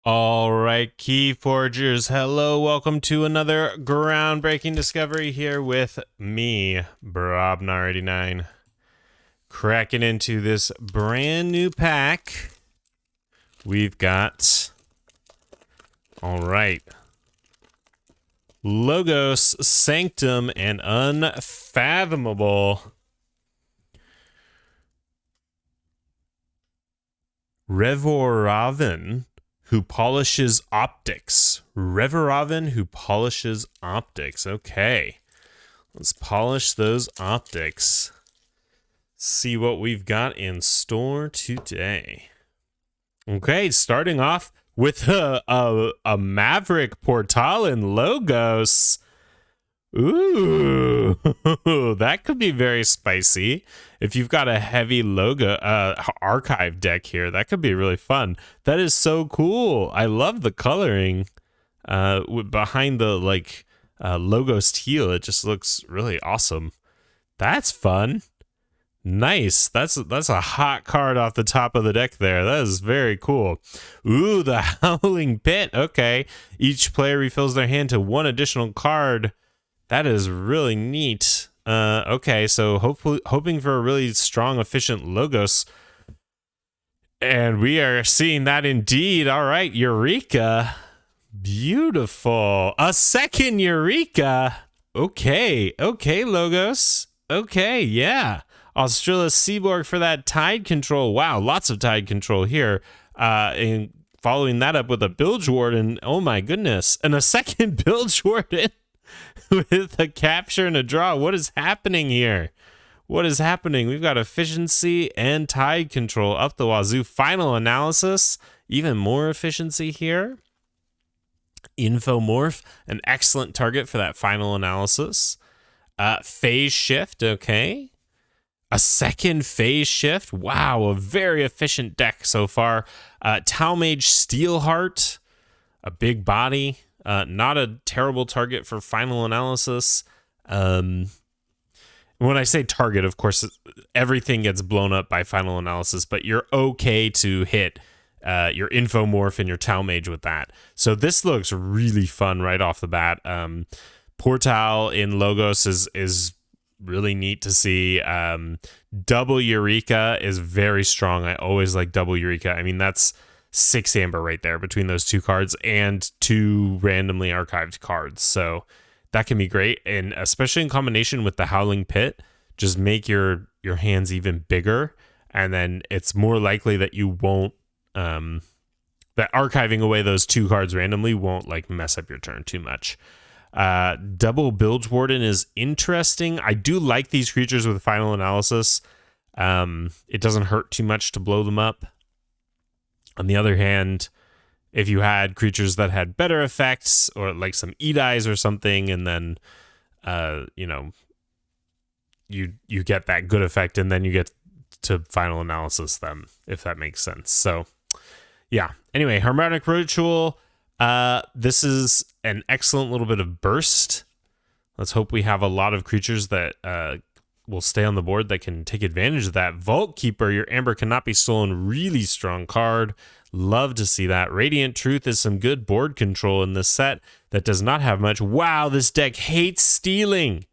All right, Keyforgers, hello, welcome to another groundbreaking discovery here with me, Brobnar89, cracking into this brand new pack. We've got, all right, Logos, Sanctum, and Unfathomable. Revoraven, who polishes optics. Revoraven, who polishes optics. Okay. Let's polish those optics. See what we've got in store today. Okay, starting off with a Maverick Portal in Logos. Ooh, that could be very spicy. If you've got a heavy logo archive deck here, that could be really fun. That is so cool. I love the coloring behind the Logos teal. It just looks really awesome. That's fun. Nice. That's a hot card off the top of the deck there. That is very cool. Ooh, the Howling Pit. Okay. Each player refills their hand to one additional card. That is really neat. Okay, so hoping for a really strong, efficient Logos. And we are seeing that indeed. All right, Eureka. Beautiful. A second Eureka. Okay, Logos. Okay, yeah. Australis Seaborg for that tide control. Wow, lots of tide control here. And following that up with a Bilge Warden. Oh my goodness. And a second Bilge Warden. With a capture and a draw. What is happening here? What is happening? We've got efficiency and tide control up the wazoo. Final analysis, even more efficiency here. Infomorph, an excellent target for that final analysis. Phase shift, okay. A second phase shift. Wow, a very efficient deck so far. Talmage Steelheart, a big body. Not a terrible target for final analysis. When I say target, of course, everything gets blown up by final analysis, but you're okay to hit your Infomorph and your Talmage with that. So this looks really fun right off the bat. Portal in Logos is really neat to see. Double Eureka is very strong. I always like double Eureka. I mean, that's 6 amber right there between those two cards and 2 randomly archived cards. So that can be great. And especially in combination with the Howling Pit, just make your hands even bigger. And then it's more likely that you won't, that archiving away those 2 cards randomly won't like mess up your turn too much. Double Bilge Warden is interesting. I do like these creatures with final analysis. It doesn't hurt too much to blow them up. On the other hand, if you had creatures that had better effects or like some Edis or something, and then, you get that good effect and then you get to final analysis them, if that makes sense. So, yeah. Anyway, Harmonic Ritual. This is an excellent little bit of burst. Let's hope we have a lot of creatures that will stay on the board that can take advantage of that. Vault Keeper, your Amber cannot be stolen. Really strong card. Love to see that. Radiant Truth is some good board control in this set that does not have much. Wow, this deck hates stealing.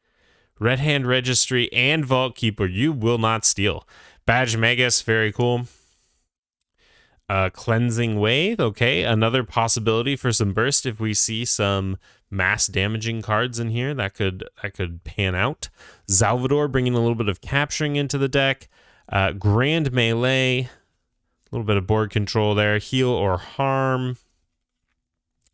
Red Hand Registry and Vault Keeper, you will not steal. Badge Magus, very cool. Cleansing Wave, okay. Another possibility for some burst if we see some mass damaging cards in here. That could pan out. Salvador bringing a little bit of capturing into the deck. Grand Melee, a little bit of board control there. Heal or Harm.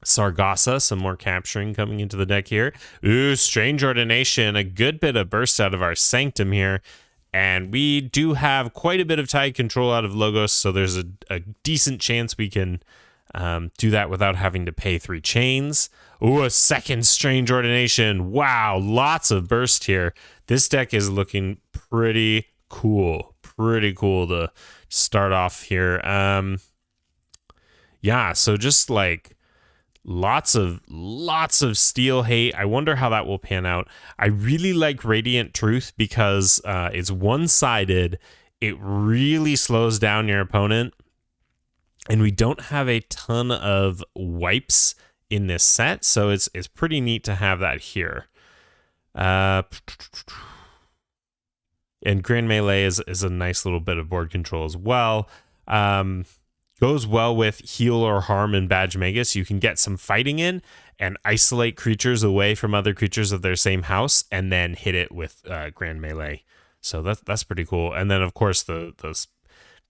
Sargassa, some more capturing coming into the deck here. Ooh, Strange Ordination, a good bit of burst out of our Sanctum here. And we do have quite a bit of tide control out of Logos, so there's a decent chance we can do that without having to pay 3 chains. Ooh, a second Strange Ordination. Wow, lots of burst here. This deck is looking pretty cool. Pretty cool to start off here. Yeah, so just like lots of steel hate. I wonder how that will pan out. I really like Radiant Truth because it's one-sided. It really slows down your opponent. And we don't have a ton of wipes in this set, so it's pretty neat to have that here. And Grand Melee is a nice little bit of board control as well. Goes well with Heal or Harm and Badge Magus. You can get some fighting in and isolate creatures away from other creatures of their same house, and then hit it with Grand Melee. So that's pretty cool. And then, of course, the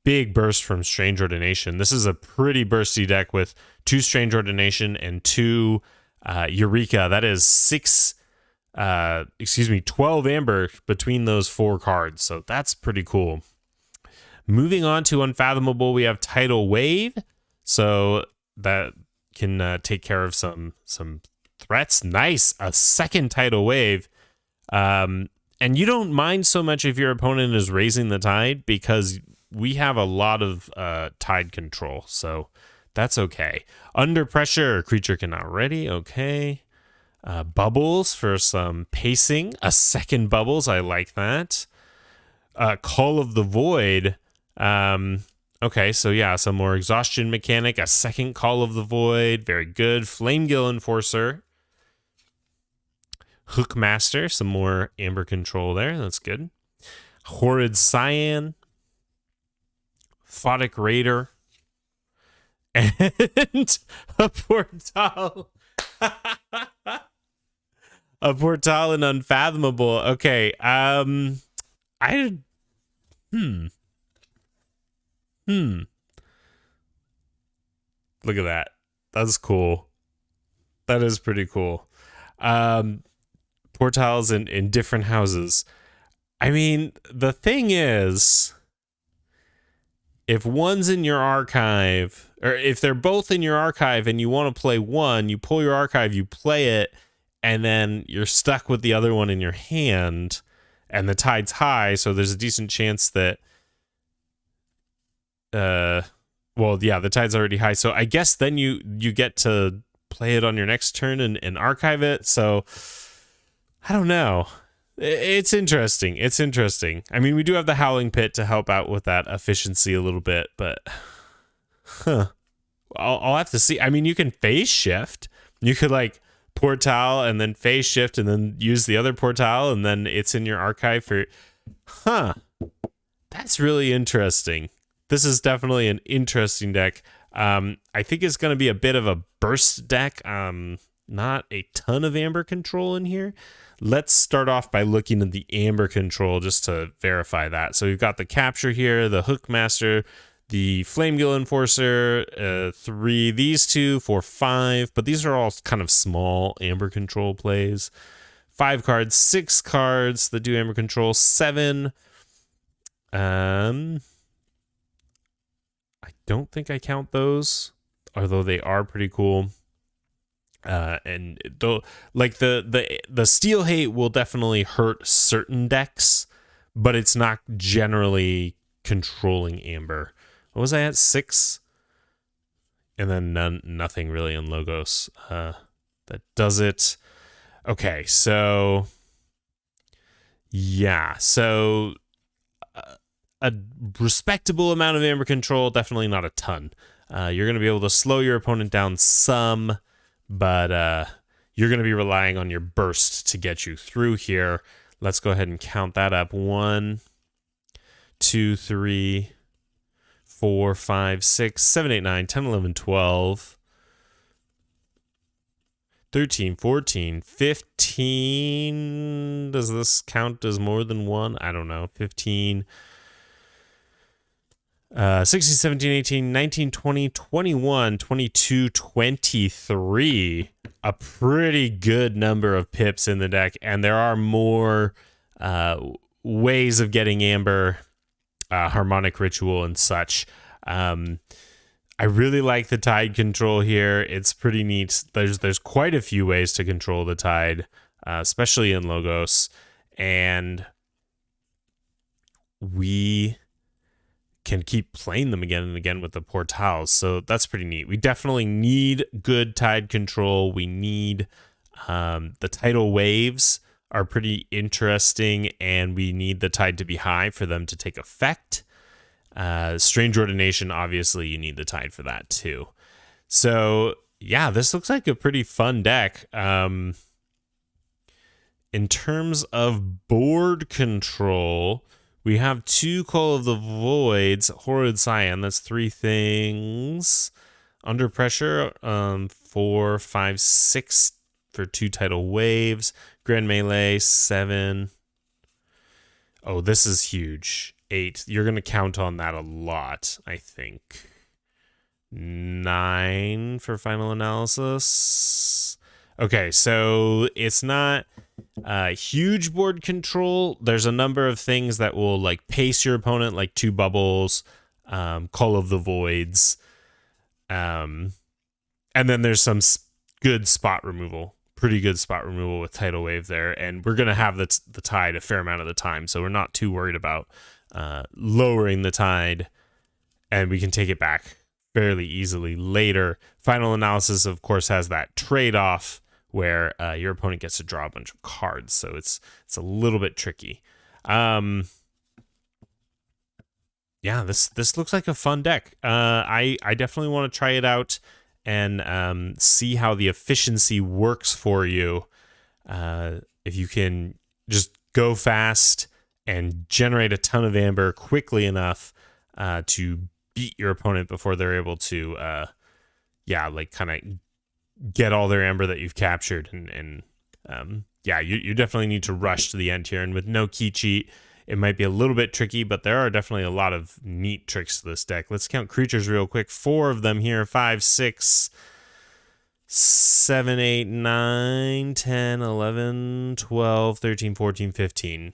big burst from Strange Ordination. This is a pretty bursty deck with 2 Strange Ordination and 2 Eureka. That is 12 amber between those 4 cards. So that's pretty cool. Moving on to Unfathomable, we have Tidal Wave. So that can take care of some threats. Nice. A second Tidal Wave. And you don't mind so much if your opponent is raising the tide, because we have a lot of tide control. So that's okay. Under Pressure, creature cannot ready. Okay. Bubbles for some pacing. A second Bubbles. I like that. Cull of the Void. Okay, so yeah, some more exhaustion mechanic. A second Cull of the Void. Very good. Flamegill Enforcer. Hookmaster. Some more amber control there. That's good. Horrid Cyan. Photic Raider. And a Portal. A Portal and Unfathomable. Okay. Look at that. That's cool. That is pretty cool. Portals in different houses. I mean, the thing is, if one's in your archive, or if they're both in your archive and you want to play one, you pull your archive, you play it, and then you're stuck with the other one in your hand, and the tide's high, so there's a decent chance that well, yeah, the tide's already high, so I guess then you get to play it on your next turn and archive it. So I don't know. It's interesting. It's interesting. I mean, we do have the Howling Pit to help out with that efficiency a little bit, but I'll have to see. I mean, you can phase shift. You could like Portal and then phase shift and then use the other Portal, and then it's in your archive for... That's really interesting. This is definitely an interesting deck. I think it's going to be a bit of a burst deck. Not a ton of amber control in here. Let's start off by looking at the amber control just to verify that. So we've got the Capture here, the Hookmaster, the Flamegill Enforcer, 3, these 2, 4, 5, but these are all kind of small amber control plays. 5 cards, 6 cards that do amber control, 7. I don't think I count those, although they are pretty cool. And though, like the Steel Hate will definitely hurt certain decks, but it's not generally controlling amber. What was I at? 6, and then nothing really in Logos that does it. Okay, so yeah, so a respectable amount of amber control, definitely not a ton. You're going to be able to slow your opponent down some, but you're going to be relying on your burst to get you through here. Let's go ahead and count that up. 1, 2, 3, 4, 5, 6, 7, 8, 9, 10, 11, 12, 13, 14, 15. Does this count as more than one? I don't know. 15, 16, 17, 18, 19, 20, 21, 22, 23. A pretty good number of pips in the deck, and there are more ways of getting amber, Harmonic Ritual and such. I really like the tide control here. It's pretty neat. There's quite a few ways to control the tide, especially in Logos, and we can keep playing them again and again with the Portals, so that's pretty neat. We definitely need good tide control. We need the tidal waves are pretty interesting, and we need the tide to be high for them to take effect. Strange Ordination, obviously, you need the Tide for that too. So, yeah, this looks like a pretty fun deck. In terms of board control, we have 2 Cull of the Voids, Horrid Scion, that's 3 things. Under Pressure, 4, 5, 6 for 2 Tidal Waves. Grand Melee, 7. Oh, this is huge. 8. You're going to count on that a lot, I think. 9 for Final Analysis. Okay, so it's not huge board control. There's a number of things that will like pace your opponent, like 2 bubbles, Cull of the Voids, and then there's some good spot removal. Pretty good spot removal with Tidal Wave there, and we're going to have the Tide a fair amount of the time, so we're not too worried about lowering the Tide, and we can take it back fairly easily later. Final Analysis, of course, has that trade-off where your opponent gets to draw a bunch of cards, so it's a little bit tricky. Yeah, this looks like a fun deck. I definitely want to try it out and see how the efficiency works for you. If you can just go fast and generate a ton of amber quickly enough to beat your opponent before they're able to, like kind of get all their amber that you've captured. And you definitely need to rush to the end here. And with no key cheat, it might be a little bit tricky, but there are definitely a lot of neat tricks to this deck. Let's count creatures real quick. 4 of them here. 5, 6, 7, 8, 9, 10, 11, 12, 13, 14, 15.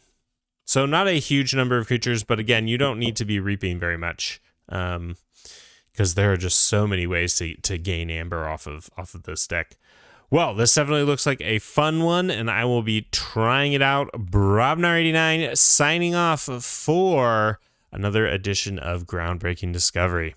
So not a huge number of creatures, but again, you don't need to be reaping very much because there are just so many ways to gain amber off of this deck. Well, this definitely looks like a fun one, and I will be trying it out. Brobnar89 signing off for another edition of Groundbreaking Discovery.